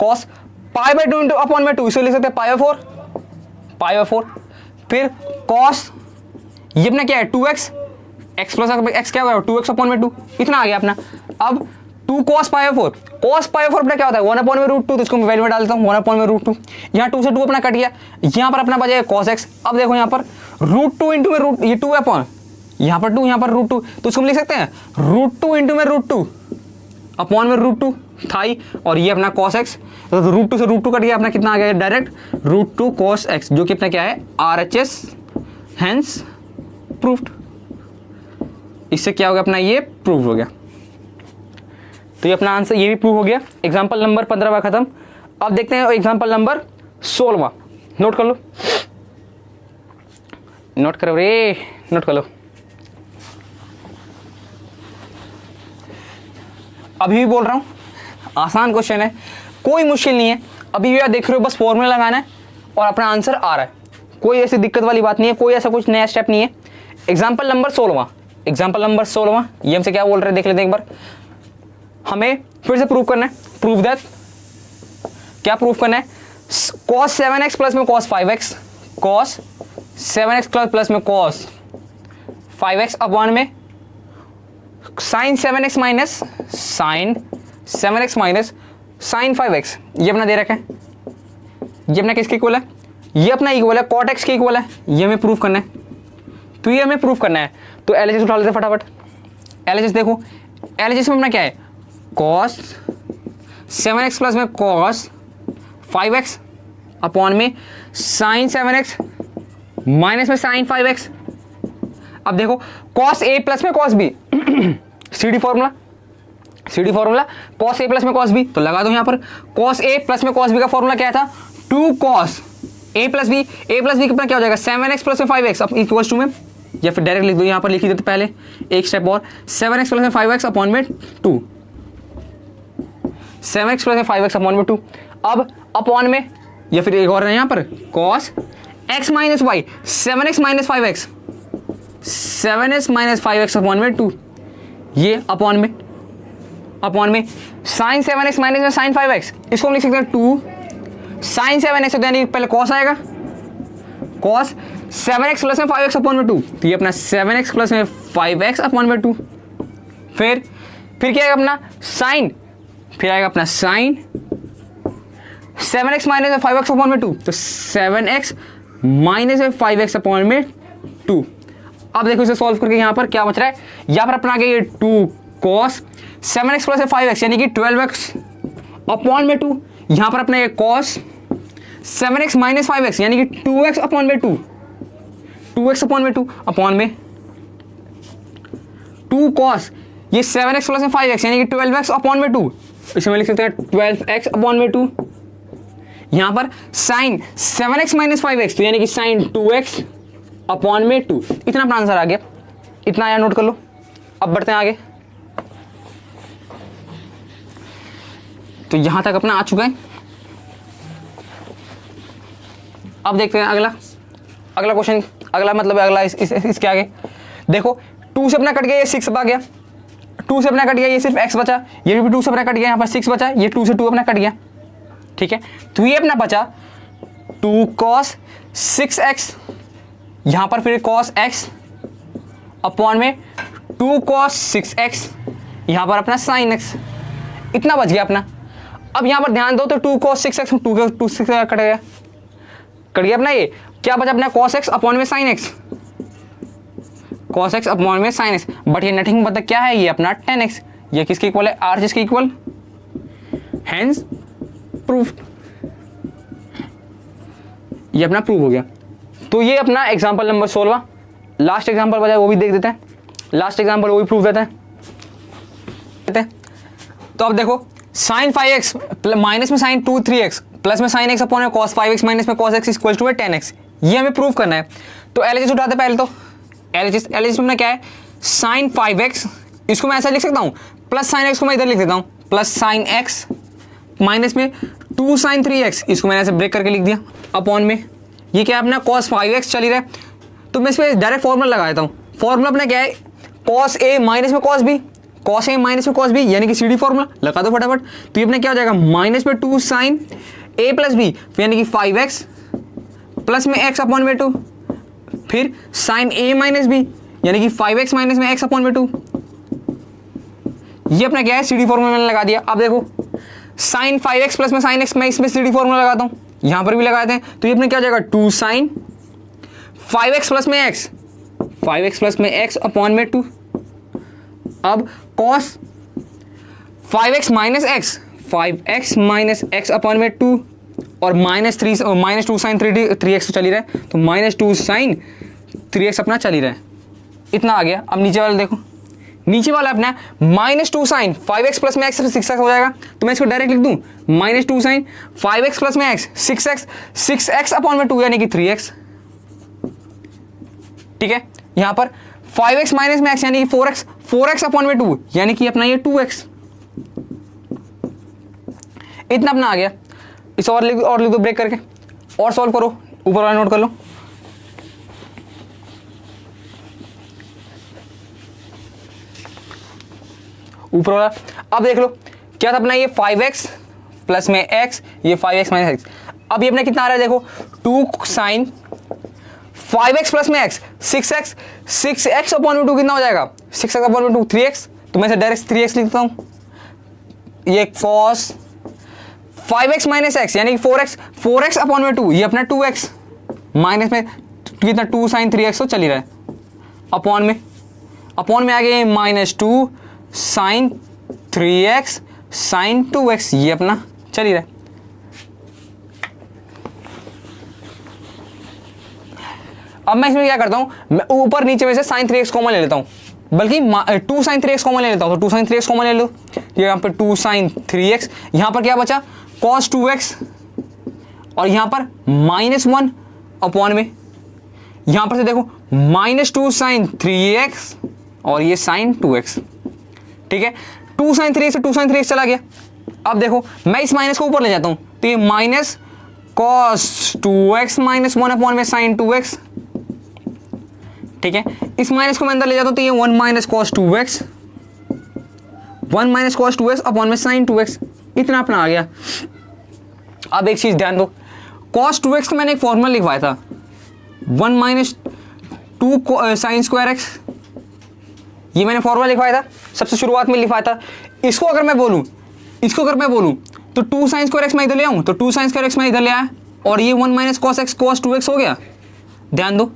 cos pi by 2 into upon में 2, इसको लिख सकते हैं पाई बाई 4। फिर cos ये अपना क्या है 2x, x प्लस x क्या होगा 2x अपॉन में 2, इतना आ गया अपना। अब 2 cos pi by 4, cos pi by 4 अपना क्या होता है 1 अपॉन में रूट 2, तो इसको मैं वैल्यू में डाल देता हूँ 1 अपॉन में रूट 2। यहाँ 2 से 2 अपना कट गया, यहाँ पर अपना बचेगा cos x। अब देखो यहाँ पर रूट 2 इंटू में रूट, ये 2 अपॉन, यहाँ पर 2, यहाँ पर रूट 2, तो इसको हम लिख सकते हैं रूट 2 इंटू में रूट 2 अपॉन में रूट 2 था ही, और ये अपना cos x, तो रूट 2 से रूट 2 कट गया, अपना कितना आ गया डायरेक्ट रूट 2 cos x, जो कि अपना क्या है RHS, हेंस प्रूव्ड। इससे क्या हो गया अपना, ये प्रूव हो गया। तो ये अपना आंसर, ये भी प्रूव हो गया। एग्जाम्पल नंबर 15 खत्म। अब देखते हैं एग्जाम्पल नंबर 16। नोट कर लो, नोट करो रे, नोट कर लो। अभी भी बोल रहा हूं आसान क्वेश्चन है, कोई मुश्किल नहीं है। अभी भी आप देख रहे हो, बस फॉर्मूला लगाना है और अपना आंसर आ रहा है, कोई ऐसी दिक्कत वाली बात नहीं है, कोई ऐसा कुछ नया स्टेप नहीं है। एग्जाम्पल नंबर 16, ये हमसे क्या बोल रहे हैं देख लेते हैं एक बार। हमें फिर से प्रूव करना है, प्रूव दैट, क्या प्रूव करना है, cos 7x प्लस में cos 5x, cos 7x plus में cos 5x अपॉन में sin 7x minus sin 5x, ये अपना दे रखा है, ये अपना किसके इक्वल है, ये अपना इक्वल है cot x के इक्वल है, ये हमें प्रूव करना है। तो ये हमें प्रूव करना है, तो LHS उठा लेते फटाफट। LHS देखो, LHS में अपना क्या है cos 7x प्लस में cos 5x अपॉन में sin 7x माइनस में sin 5x। अब देखो cos a प्लस में cos b, CD formula cos a plus में cos b, तो लगा दो यहाँ पर cos a प्लस में cos b का फॉर्मूला क्या था 2 cos a प्लस b कितना क्या हो जाएगा 7x प्लस में 5x अब इक्वल्स टू में, या फिर डायरेक्ट लिख दो, यहाँ पर लिख ही देते पहले एक स्टेप और 7x प्लस में 5x अपॉन में 2, 7x प्लस में 5x अपॉन में 2। अब अपॉन में, या फिर एक और है यहाँ पर cos x minus y 7x minus 5x, 7x minus 5x upon में 2, ये अपॉन में sin 7x माइनस में sin 5x, इसको हम लिख सकते हैं 2 sin 7x, यानी पहले cos आएगा cos 7x प्लस में 5x अपॉन में 2, तो ये अपना 7x प्लस में 5x अपॉन में 2। फिर क्या आएगा अपना sin, फिर आएगा अपना sin 7x माइनस में 5x अपॉन में 2, तो 7x माइनस में 5x अपॉन में 2। अब देखो इसे सॉल्व करके यहाँ पर क्या बच रहा है, यहाँ पर अपना आ गया ये 2 cos 7x प्लस 5x यानी कि 12x अपॉन में 2, यहाँ पर अपना ये cos 7x माइनस 5x यानी कि 2x अपॉन में 2, 2x अपॉन में 2 अपॉन में 2 cos ये 7x प्लस में 5x यानी कि 12x अपॉन में 2, इसमें लिख सकते हैं 12x अपॉन में 2। यहाँ पर sin 7x माइनस 5x, तो यानी कि sin 2x अपॉन में 2, इतना अपना आंसर आ गया, इतना आया, नोट कर लो। अब बढ़ते हैं आगे, तो यहां तक अपना आ चुका है। अब देखते हैं अगला क्वेश्चन, अगला इसके आगे देखो 2 से अपना कट गया, ये 6 आ गया, 2 से अपना कट गया, ये सिर्फ x बचा, ये भी 2 से अपना कट गया, यहाँ पर 6 बचा, ये 2 से 2 अपना कट गया, ठीक है। तो ये अपना बचा 2 cos 6x, यहाँ पर फिर cos x अपॉन में 2 cos 6x, यहाँ पर अपना sin x, इतना बच गया अपना। अब यहाँ पर ध्यान दो तो 2 cos 6x 2 6 कट गया अपना, ये क्या बचा अपना cos x अपॉन में sin x, cos x upon में sin x, बट ये नथिंग बता क्या है, ये अपना 10x, ये किसके इक्वल है RHS के इक्वल, हेंस प्रूव्ड, ये अपना प्रूव हो गया। तो ये अपना एग्जांपल नंबर 16, लास्ट एग्जांपल बचा वो भी देख देते हैं, लास्ट एग्जांपल वो भी प्रूव देते हैं। तो अब देखो sin 5x माइनस में sin 2 3x प्लस में sin x अपॉन में cos 5x माइनस में cos x equal to 10x, ये हमें प्रूव करना है। तो LHS उठाते पहले, तो LHS में क्या है sin 5x, इसको मैं ऐसा लिख सकता हूँ प्लस साइन एक्स को मैं इधर लिख देता हूँ, प्लस साइन एक्स माइनस में 2 साइन 3x, इसको मैंने ऐसे ब्रेक करके लिख दिया अपॉन में ये क्या है अपना cos 5x चल ही रहा है। तो मैं इस पर डायरेक्ट फॉर्मूला लगा देता हूँ। फॉर्मूला अपना क्या है, cos a माइनस में cos b, cos a minus में cos b, यानी कि सीडी फॉर्मूला लगा दो फटाफट। तो ये अपना क्या हो जाएगा, माइनस में 2 साइन a प्लस बी, यानी कि 5x प्लस में x अपॉन में 2, फिर साइन a माइनस बी, यानी कि 5x माइनस में x अपॉन में 2। ये अपना क्या है, सीडी फॉर्मूला मैंने लगा दिया। अब देखो साइन 5x प्लस में साइन x, मैं इसमें सीडी फॉर्मूला लगाता हूँ, यहां पर भी लगाते हैं। तो ये अपने क्या हो जाएगा, 2 साइन 5x प्लस में x, 5x प्लस में x अपॉन में 2। अब cos 5x minus x, 5x minus x upon में 2 और माइनस 2 साइन 3x तो चल ही रहा है, तो माइनस 2 साइन 3x अपना चल ही रहा है। इतना आ गया। अब नीचे वाला देखो, नीचे वाला अपना माइनस 2 साइन 5x प्लस में x 6x हो जाएगा। तो मैं इसको डायरेक्ट लिख दूं, माइनस 2 साइन 5x प्लस में x 6x अपॉन में 2, यानी कि 3x। ठीक है, यहां पर 5x माइनस में x यानी कि 4x अपॉन में 2, यानी कि अपना ये 2x। इतना अपना आ गया। इस और लिख दो ब्रेक करके, और सॉल्व करो, ऊपर वाला नोट कर लो। ऊपर वाला अब देख लो क्या था अपना, ये 5x प्लस में x, ये 5x माइनस x। अब ये अपना कितना आ रहा है देखो, 2 साइन 5x प्लस में x 6x अपॉन में 2 कितना हो जाएगा, 6x अपॉन में 2 3x। तो मैं इसे डायरेक्ट 3x लिखता हूँ। ये cos 5x माइनस x यानी कि 4x अपॉन में 2, ये अपना 2x माइनस में कितना 2 साइन 3x तो चल ही रहा है, अपॉन में आ गए minus 2 sign 3x sign 2x, ये अपना चल ही रहा है। अब मैं इसमें क्या करता हूं, मैं ऊपर नीचे में से साइन 3x कॉमन ले लेता हूं, बल्कि 2 साइन 3x कॉमन ले लेता हूं। तो 2 साइन 3x कॉमन ले लो, ये यहाँ पर 2 साइन 3x, यहाँ पर क्या बचा cos 2x, और यहाँ पर -1 अपॉन में, यहाँ पर से देखो -2 साइन 3x और ये साइन 2x। ठीक है, 2 साइन 3x से 2 साइन 3x चला गया। अब देखो मैं इस माइनस को ऊपर ले जाता हूं, तो ये minus cos 2x minus 1 upon में साइन 2x। ठीक है, इस माइनस को मैं अंदर ले जाता हूं, तो ये 1 minus cos 2x, 1 minus cos 2x upon में साइन 2x। इतना अपना आ गया। अब एक चीज ध्यान दो, cos 2x का मैंने एक फॉर्मूला लिखवाया था, 1 माइनस 2 साइन स्क्वायर x, ये मैंने फॉर्मूला लिखवाया था, सबसे शुरुआत में लिखवाया था। इसको अगर मैं बोलूं तो 2 साइन स्क्वायर x मैं इधर ले आऊं, तो 2 साइन स्क्वायर x मैं इधर ले आया, और ये 1 minus cos x cos 2x हो गया। ध्यान दो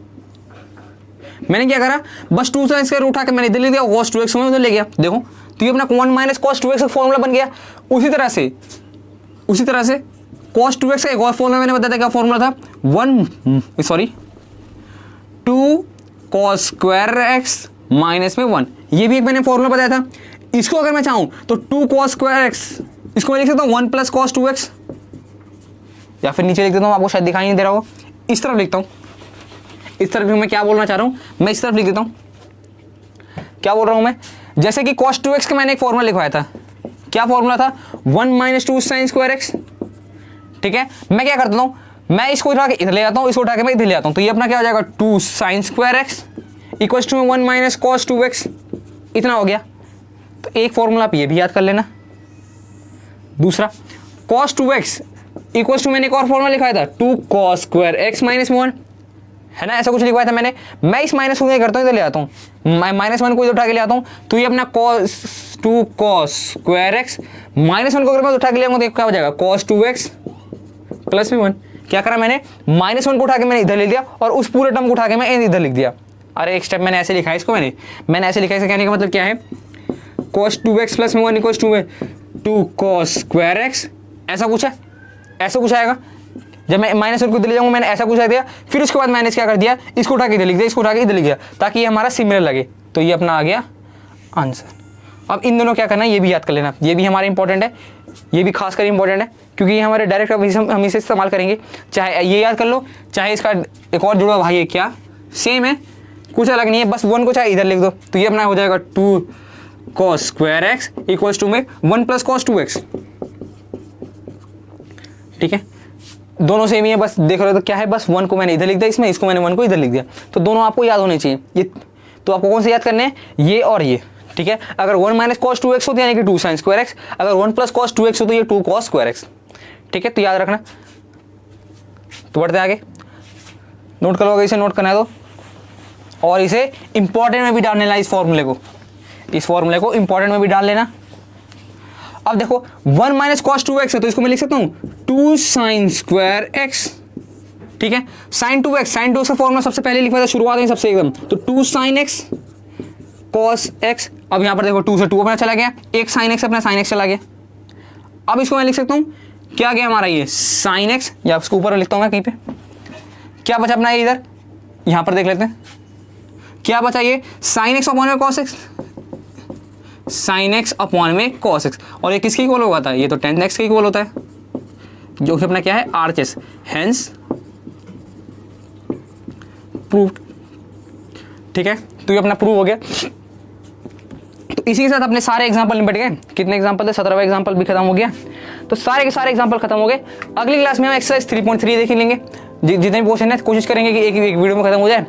मैंने क्या करा, बस 2 साइन स्क्वायर उठा के मैंने इधर ले दिया, cos 2x मैं उधर ले गया। देखो तो ये अपना 1 माइनस cos 2x का फॉर्मूला बन गया। उसी तरह से cos 2x का एक और फॉर्मूला मैंने बताया था, क्या फॉर्मूला था, 2 cos स्क्वायर x माइनस में 1, ये भी एक मैंने फॉर्मूला बताया था। इसको अगर मैं चाहूं तो 2 cos स्क्वायर x, इसको मैं लिख सकता हूं 1 प्लस cos 2x, या फिर नीचे लिख देता हूं, आपको शायद दिखाई नहीं दे रहा हो, इस तरफ लिखता हूं। इस तरफ मैं क्या बोलना चाह रहा हूं, मैं इस तरफ लिख देता हूं। क्या बोल रहा हूं मैं, जैसे कि cos 2x का मैंने एक फॉर्मूला लिखवाया था, क्या फॉर्मूला था, 1 माइनस 2 साइन स्क्वायर x। ठीक है, मैं क्या करता हूं, मैं इसको उठा के इधर ले जाता हूं, इसको उठा के मैं इधर ले आता हूं, तो ये अपना क्या हो जाएगा, 2 sine square x equal to 1 minus cos 2x। इतना हो गया। तो एक फॉर्मूला आप ये भी याद कर लेना। दूसरा cos 2x इक्वल टू, मैंने एक और फॉर्मूला लिखाया था, 2 cos स्क्वायर x माइनस 1, है ना, ऐसा कुछ लिखवाया था मैंने। मैं इस माइनस को क्या करता हूँ, इधर ले आता हूँ, मैं -1 को इधर उठा के ले आता हूँ, तो ये अपना 2 cos स्क्वायर x -1 को अगर मैं उठा के ले आऊँगा तो क्या हो जाएगा, cos 2x प्लस में 1। क्या करा मैंने, -1 को उठा के मैंने इधर ले लिया, और उस पूरे टर्म को उठा के मैं इधर लिख दिया। अरे एक स्टेप मैंने ऐसे लिखा है इसको, मैंने ऐसे लिखा है, कहने का मतलब क्या है, cos 2x प्लस में 1 equal to 2 cos square x, ऐसा कुछ है, ऐसा कुछ आएगा। जब मैं -1 को इधर ले जाऊंगा, मैंने ऐसा कुछ आ दिया, फिर उसके बाद मैंने क्या कर दिया, इसको उठा के इधर लिख दिया, इसको उठा के इधर लिख दिया, ताकि ये हमारा सिमिलर लगे। तो ये अपना आ गया आंसर। अब इन दोनों क्या करना है, ये भी याद कर लेना, ये भी हमारा इंपॉर्टेंट है, ये भी खासकर इंपॉर्टेंट है, क्योंकि ये हमारे डायरेक्ट हम इसे इस्तेमाल करेंगे। चाहे ये याद कर लो, चाहे इसका एक और जुड़ा भाई है, क्या सेम है, कुछ अलग नहीं है, बस 1 को चाहे इधर लिख दो, तो ये अपना हो जाएगा 2 cos square x equals to में 1 प्लस कॉस 2x। ठीक है, दोनों सेम ही है, बस देख रहे हो तो क्या है, बस 1 को मैंने इधर लिख दिया इसमें, इसको मैंने 1 को इधर लिख दिया, तो दोनों आपको याद होने चाहिए। ये तो आपको कौन से याद करने हैं, ये और ये। ठीक है, अगर 1 माइनस कॉस 2x होती है यानी कि 2 साइन स्क्वायर एक्स, अगर 1 प्लस कॉस 2x हो तो ये 2 कॉस स्क्वायर एक्स। ठीक है, तो याद रखना। तो बढ़ते हैं आगे, नोट कर लोगे, इसे नोट करना है तो, और इसे इंपॉर्टेंट में भी डाल लेना, इस फॉर्मूले को, इस फॉर्मूले को इंपॉर्टेंट में भी डाल लेना। अब देखो 1 माइनस कॉस 2x है तो इसको मैं लिख सकता हूँ 2 साइन स्क्वायर एक्स। ठीक है, साइन 2x, साइन 2x का फॉर्मूला सबसे पहले लिखा था शुरुआत में सबसे एकदम, तो 2 साइन एक्स कॉस एक्स। अब यहाँ पर देखो 2 से 2 अपना चला गया, एक साइन एक्स अपना साइन एक्स चला गया। अब इसको मैं लिख सकता हूँ, क्या गया हमारा ये साइन एक्स, या उसको ऊपर लिखता हूँ मैं कहीं पे, क्या बचा अपना ये इधर, यहाँ पर देख लेते हैं क्या बचा, ये साइन एक्स अपॉन में cos X, sine x upon में कॉस एक्स। और ये किसके इक्वल होगा था, ये तो tan x के इक्वल होता है, जो कि अपना क्या है RHS, हेंस प्रूव्ड। ठीक है, तो ये अपना प्रूव हो गया। तो इसी के साथ अपने सारे एग्जांपल निपट गए। कितने एग्जांपल थे, 17वां एग्जांपल भी खत्म हो गया। तो सारे के सारे एग्जांपल खत्म हो गए। अगली क्लास में हम एक्सरसाइज 3.3 देख लेंगे। जितने भी क्वेश्चन है कोशिश करेंगे कि एक वीडियो में खत्म हो जाए।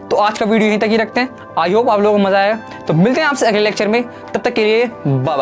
तो आज का वीडियो यहीं तक ही रखते हैं। आई होप आप लोगों को मजा आएगा। तो मिलते हैं आपसे अगले लेक्चर में, तब तक के लिए बाय।